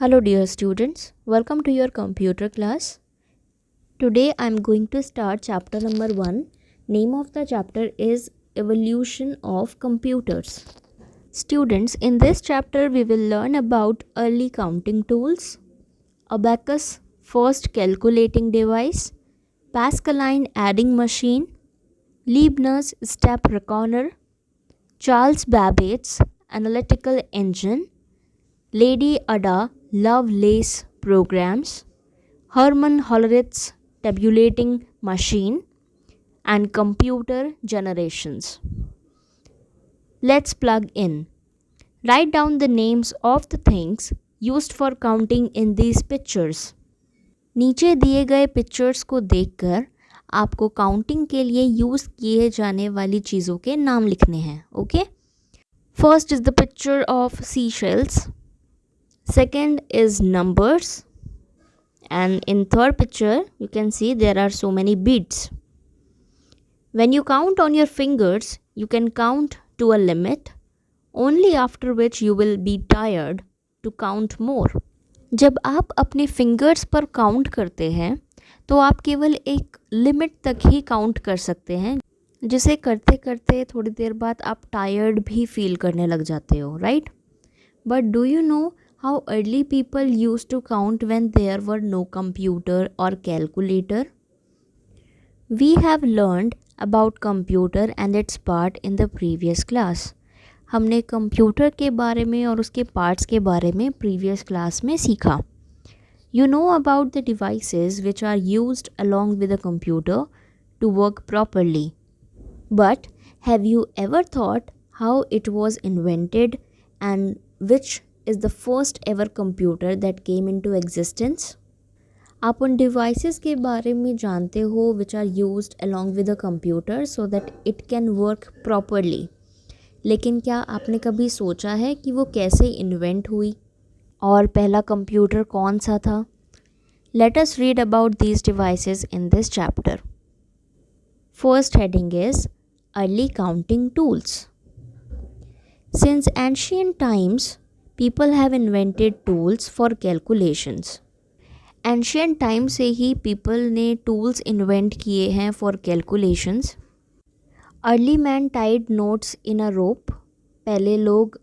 Hello dear students, welcome to your computer class. Today I am going to start chapter number 1. Name of the chapter is Evolution of Computers. Students, in this chapter we will learn about early counting tools, abacus, first calculating device, Pascaline adding machine, Leibniz's step reckoner, Charles Babbage's analytical engine, Lady Ada Lovelace programs, Hermann Hollerith's tabulating machine, and computer generations. Let's plug in. Write down the names of the things used for counting in these pictures. नीचे दिए गए pictures को देखकर आपको counting के लिए use किए जाने वाली चीज़ों के नाम लिखने हैं. Okay. First is the picture of sea shells. Second is numbers, and in third picture you can see there are so many beads. When you count on your fingers, you can count to a limit, only after which you will be tired to count more. जब आप अपने fingers पर count करते हैं तो आप केवल एक लिमिट तक ही काउंट कर सकते हैं, जिसे करते करते थोड़ी देर बाद आप टायर्ड भी फील करने लग जाते हो, right? But do you know how early people used to count when there were no computer or calculator? We have learned about computer and its part in the previous class. हमने computer के बारे में और उसके parts के बारे में previous class में सीखा. You know about the devices which are used along with a computer to work properly. But have you ever thought how it was invented and which is the first ever computer that came into existence? आप उन devices के बारे में जानते हो which are used along with a computer so that it can work properly. लेकिन क्या आपने कभी सोचा है कि वो कैसे इन्वेंट हुई और पहला कंप्यूटर कौन सा था? Let us read about these devices in this chapter. First heading is early counting tools. Since ancient times, people have invented tools for calculations. Ancient time से ही people ने tools invent किए हैं for calculations. Early man tied notes in a rope. पहले लोग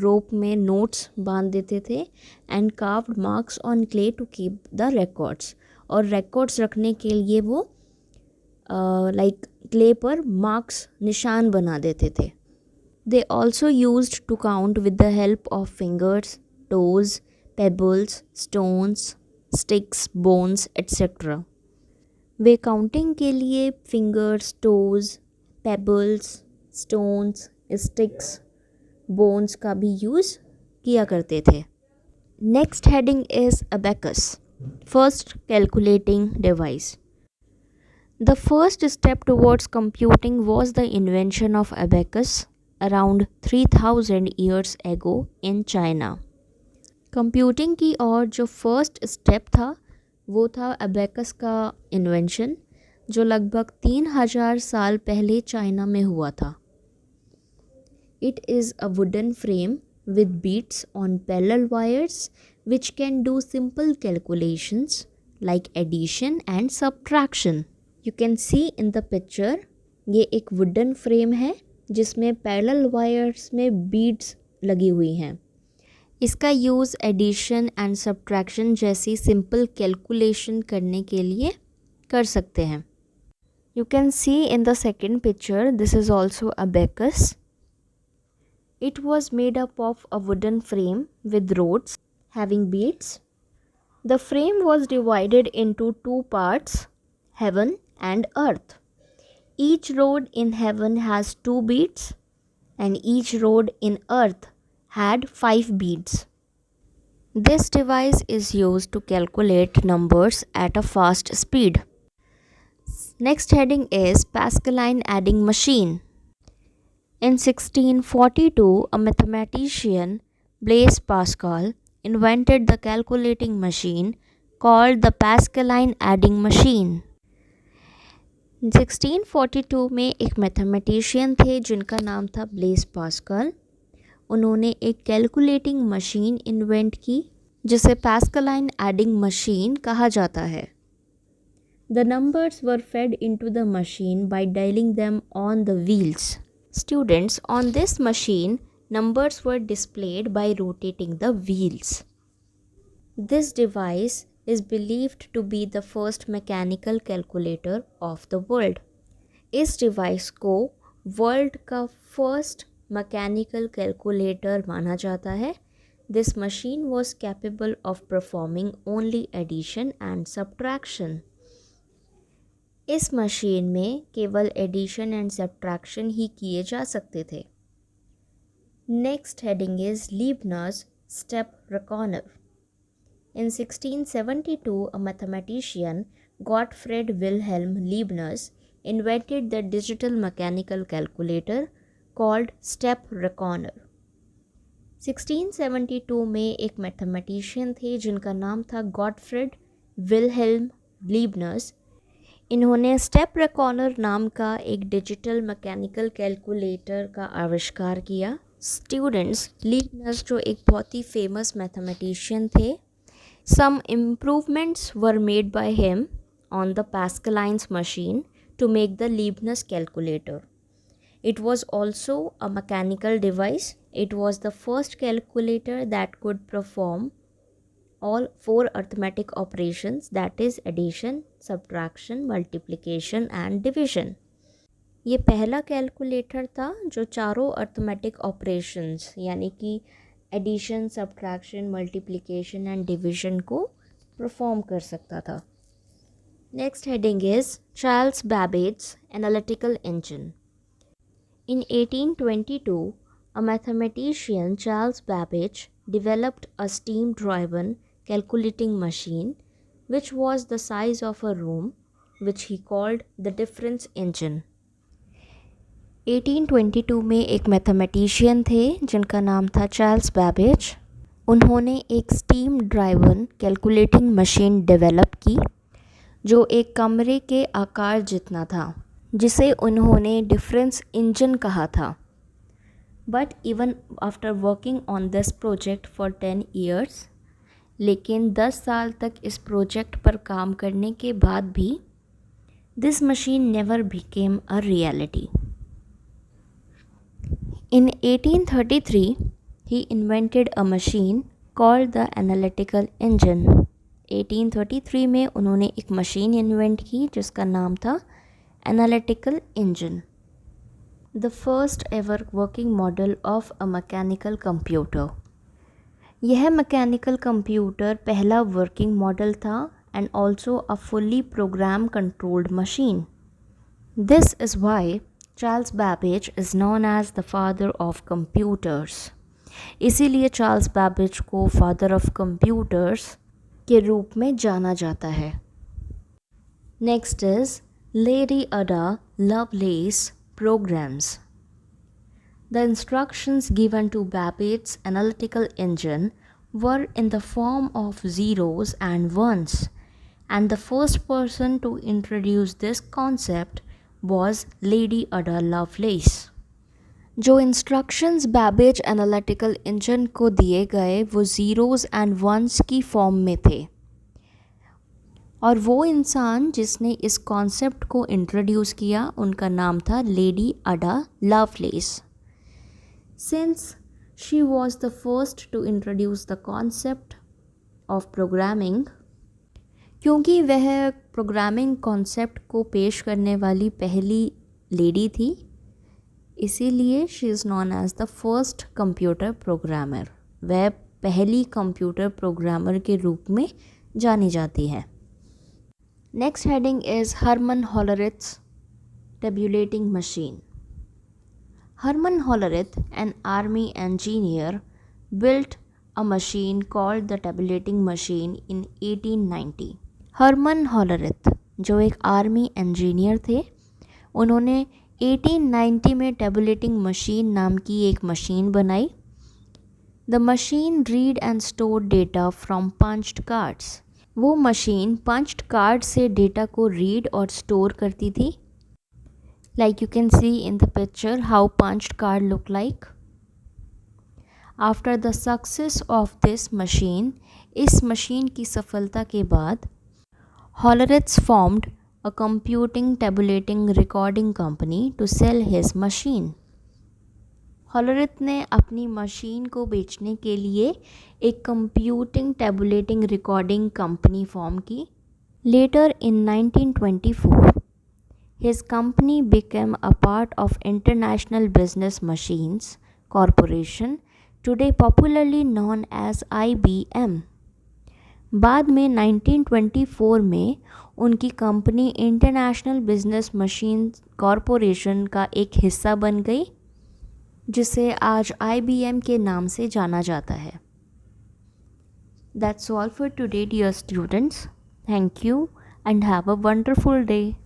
rope में notes बांध देते थे and carved marks on clay to keep the records. और records रखने के लिए वो like clay पर marks निशान बना देते थे. They also used to count with the help of fingers, toes, pebbles, stones, sticks, bones, etc. Way counting के लिए fingers, toes, pebbles, stones, sticks, bones का भी यूज़ किया करते थे. Next heading is abacus, first calculating device. The first step towards computing was the invention of abacus around 3000 years ago in China. Computing की और जो फर्स्ट स्टेप था वो था अबेकस का इन्वेंशन, जो लगभग 3000 साल पहले चाइना में हुआ था. It is a wooden frame with beads on parallel wires which can do simple calculations like addition and subtraction. You can see in the picture, ये एक wooden frame है जिसमें पैरेलल वायर्स में बीड्स लगी हुई हैं. इसका यूज़ एडिशन एंड सब्ट्रैक्शन जैसी सिंपल कैलकुलेशन करने के लिए कर सकते हैं. You can see in the second picture, this is also abacus. It was made up of a wooden frame with rods having beads. The frame was divided into 2 parts, heaven and earth. Each rod in heaven has 2 beads and each rod in earth had 5 beads. This device is used to calculate numbers at a fast speed. Next heading is Pascaline adding machine. In 1642, a mathematician, Blaise Pascal, invented the calculating machine called the Pascaline adding machine. 1642 में एक mathematician थे जिनका नाम था Blaise Pascal. उन्होंने एक calculating machine invent की जिसे पैस्कलाइन एडिंग मशीन कहा जाता है। The numbers were fed into the machine by dialing them on the wheels. Students, on this machine, numbers were displayed by rotating the wheels. This device is believed to be the first mechanical calculator of the world. इस device को world का first mechanical calculator माना जाता है। This machine was capable of performing only addition and subtraction. इस machine में केवल addition and subtraction ही किए जा सकते थे। Next heading is Leibniz's step reckoner. In 1672, a mathematician, Gottfried Wilhelm Leibniz, invented the digital mechanical calculator called step reckoner. 1672 में एक mathematician थे जिनका नाम था गॉटफ्रेड विलहेल्म लीबनस। इन्होंने स्टेप रेकॉनर नाम का एक डिजिटल मैकेनिकल कैलकुलेटर का आविष्कार किया। स्टूडेंट्स, लीबनस जो एक बहुत ही फेमस मैथमेटिशियन थे, some improvements were made by him on the Pascaline's machine to make the Leibniz calculator. It was also a mechanical device. It was the first calculator that could perform all 4 arithmetic operations, that is addition, subtraction, multiplication and division. ये पहला calculator था जो चारों arithmetic operations यानी कि addition, subtraction, multiplication and division को perform कर सकता था। Next heading is Charles Babbage analytical engine. In 1822, a mathematician, Charles Babbage, developed a steam-driven calculating machine which was the size of a room, which he called the difference engine. 1822 में एक mathematician थे जिनका नाम था Charles Babbage. उन्होंने एक steam driven calculating machine develop की जो एक कमरे के आकार जितना था, जिसे उन्होंने डिफरेंस इंजन कहा था। But even after working on this project for 10 years, लेकिन 10 साल तक इस प्रोजेक्ट पर काम करने के बाद भी this machine never became a reality. In 1833, he invented a machine called the analytical engine. 1833 में उन्होंने एक मशीन इन्वेंट की जिसका नाम था analytical engine. The first ever working model of a mechanical computer. यह मैकेनिकल कंप्यूटर पहला वर्किंग मॉडल था and also a fully program controlled machine. This is why Charles Babbage is known as the father of computers. इसीलिए Charles Babbage को father of computers के रूप में जाना जाता है। Next is lady Ada Lovelace programs. The instructions given to Babbage's analytical engine were in the form of zeros and ones, and the first person to introduce this concept was Lady Ada Lovelace. जो instructions Babbage analytical engine को दिए गए वो zeros and once की form में थे, और वो इंसान जिसने इस कॉन्सेप्ट को इंट्रोड्यूस किया उनका नाम था lady Ada Lovelace. Since she was the first to introduce the concept of programming, क्योंकि वह प्रोग्रामिंग कॉन्सेप्ट को पेश करने वाली पहली लेडी थी, इसीलिए she is known as the first computer programmer. वह पहली कंप्यूटर प्रोग्रामर के रूप में जानी जाती है। Next heading is Herman Hollerith's tabulating machine. Herman Hollerith, an army engineer, built a machine called the tabulating machine in 1890. Herman Hollerith जो एक आर्मी इंजीनियर थे, उन्होंने 1890 में टेबुलेटिंग मशीन नाम की एक मशीन बनाई। The machine read and store data from punched cards. वो मशीन पंच्ड कार्ड से डेटा को रीड और स्टोर करती थी। Like you can see in the picture how punched card look like. After the success of this machine, इस machine की सफलता के बाद Hollerith formed a computing tabulating recording company to sell his machine. हॉलरिथ ने अपनी मशीन को बेचने के लिए एक computing tabulating recording company form की. Letter in 1924 his company became a part of International Business Machines Corporation, today popularly known as IBM. बाद में 1924 में उनकी company international business machine corporation का एक हिस्सा बन गई, जिसे आज IBM के नाम से जाना जाता है. That's all for today, dear students. Thank you and have a wonderful day.